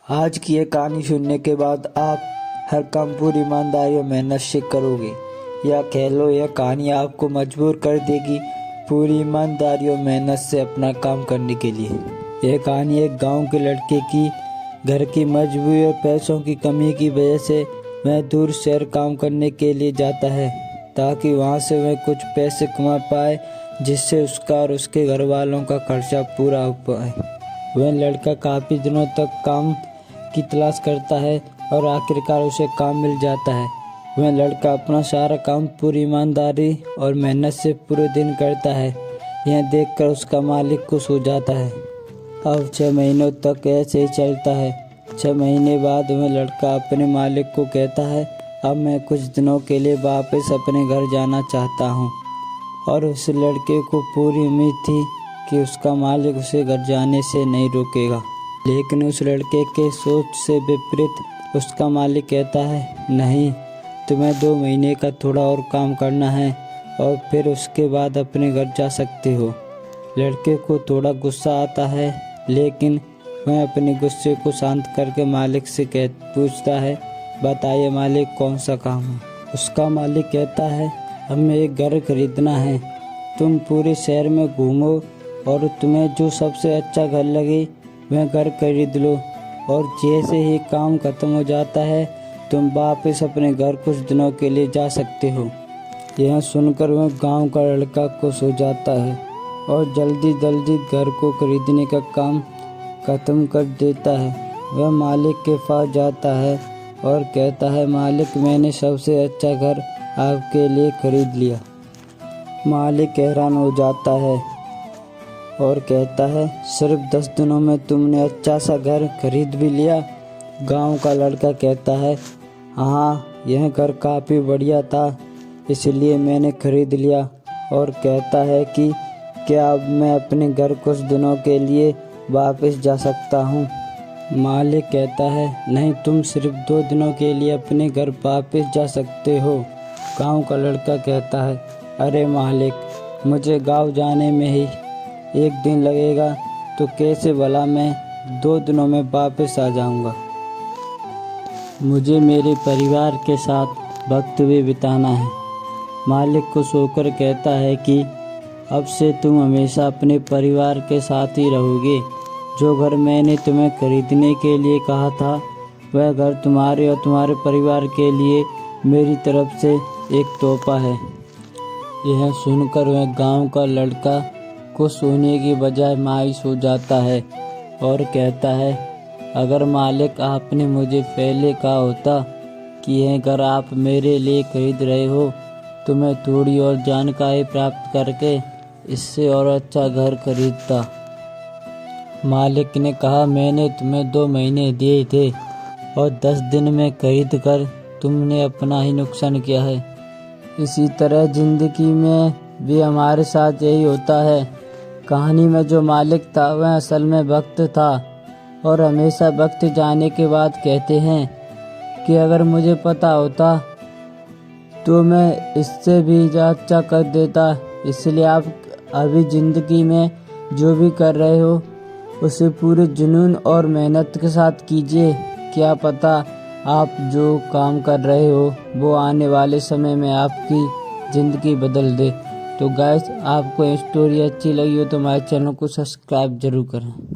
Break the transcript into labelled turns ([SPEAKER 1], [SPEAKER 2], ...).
[SPEAKER 1] आज की ये कहानी सुनने के बाद आप हर काम पूरी ईमानदारी और मेहनत से करोगे, या कह लो यह कहानी आपको मजबूर कर देगी पूरी ईमानदारी और मेहनत से अपना काम करने के लिए। यह कहानी एक गांव के लड़के की घर की मजबूरी और पैसों की कमी की वजह से वह दूर शहर काम करने के लिए जाता है, ताकि वहां से वह कुछ पैसे कमा पाए जिससे उसका और उसके घर वालों का खर्चा पूरा हो पाए। वह लड़का काफ़ी दिनों तक काम की तलाश करता है और आखिरकार उसे काम मिल जाता है। वह लड़का अपना सारा काम पूरी ईमानदारी और मेहनत से पूरे दिन करता है। यह देखकर उसका मालिक खुश हो जाता है। अब 6 महीनों तक ऐसे ही चलता है। 6 महीने बाद वह लड़का अपने मालिक को कहता है, अब मैं कुछ दिनों के लिए वापस अपने घर जाना चाहता हूँ। और उस लड़के को पूरी उम्मीद थी कि उसका मालिक उसे घर जाने से नहीं रोकेगा, लेकिन उस लड़के के सोच से विपरीत उसका मालिक कहता है, नहीं, तुम्हें 2 महीने का थोड़ा और काम करना है और फिर उसके बाद अपने घर जा सकते हो। लड़के को थोड़ा गुस्सा आता है, लेकिन वह अपने गुस्से को शांत करके मालिक से पूछता है, बताइए मालिक, कौन सा काम है। उसका मालिक कहता है, हमें एक घर खरीदना है। तुम पूरे शहर में घूमो और तुम्हें जो सबसे अच्छा घर लगे वह घर खरीद लो, और जैसे ही काम खत्म हो जाता है तुम वापस अपने घर कुछ दिनों के लिए जा सकते हो। यह सुनकर वह गांव का लड़का खुश हो जाता है और जल्दी जल्दी घर को खरीदने का काम खत्म कर देता है। वह मालिक के पास जाता है और कहता है, मालिक, मैंने सबसे अच्छा घर आपके लिए खरीद लिया। मालिक हैरान हो जाता है और कहता है, सिर्फ 10 दिनों में तुमने अच्छा सा घर खरीद भी लिया। गांव का लड़का कहता है, हाँ, यह घर काफ़ी बढ़िया था, इसलिए मैंने खरीद लिया। और कहता है कि क्या अब मैं अपने घर कुछ दिनों के लिए वापस जा सकता हूँ। मालिक कहता है, नहीं, तुम सिर्फ 2 दिनों के लिए अपने घर वापस जा सकते हो। गांव का लड़का कहता है, अरे मालिक, मुझे गांव जाने में ही 1 दिन लगेगा, तो कैसे भला मैं 2 दिनों में वापस आ जाऊंगा। मुझे मेरे परिवार के साथ वक्त भी बिताना है। मालिक खुश होकर कहता है कि अब से तुम हमेशा अपने परिवार के साथ ही रहोगे। जो घर मैंने तुम्हें खरीदने के लिए कहा था, वह घर तुम्हारे और तुम्हारे परिवार के लिए मेरी तरफ से एक तोहफा है। यह सुनकर वह गांव का लड़का खुश होने की बजाय मायूस हो जाता है और कहता है, अगर मालिक, आपने मुझे पहले कहा होता कि यह घर आप मेरे लिए खरीद रहे हो, तो मैं थोड़ी और जानकारी प्राप्त करके इससे और अच्छा घर खरीदता। मालिक ने कहा, मैंने तुम्हें 2 महीने दिए थे और 10 दिन में खरीद कर तुमने अपना ही नुकसान किया है। इसी तरह ज़िंदगी में भी हमारे साथ यही होता है। कहानी में जो मालिक था वह असल में वक्त था, और हमेशा वक्त जाने के बाद कहते हैं कि अगर मुझे पता होता तो मैं इससे भी अच्छा कर देता। इसलिए आप अभी ज़िंदगी में जो भी कर रहे हो उसे पूरे जुनून और मेहनत के साथ कीजिए। क्या पता आप जो काम कर रहे हो वो आने वाले समय में आपकी ज़िंदगी बदल दे। तो गाइस, आपको ये स्टोरी अच्छी लगी हो तो हमारे चैनल को सब्सक्राइब जरूर करें।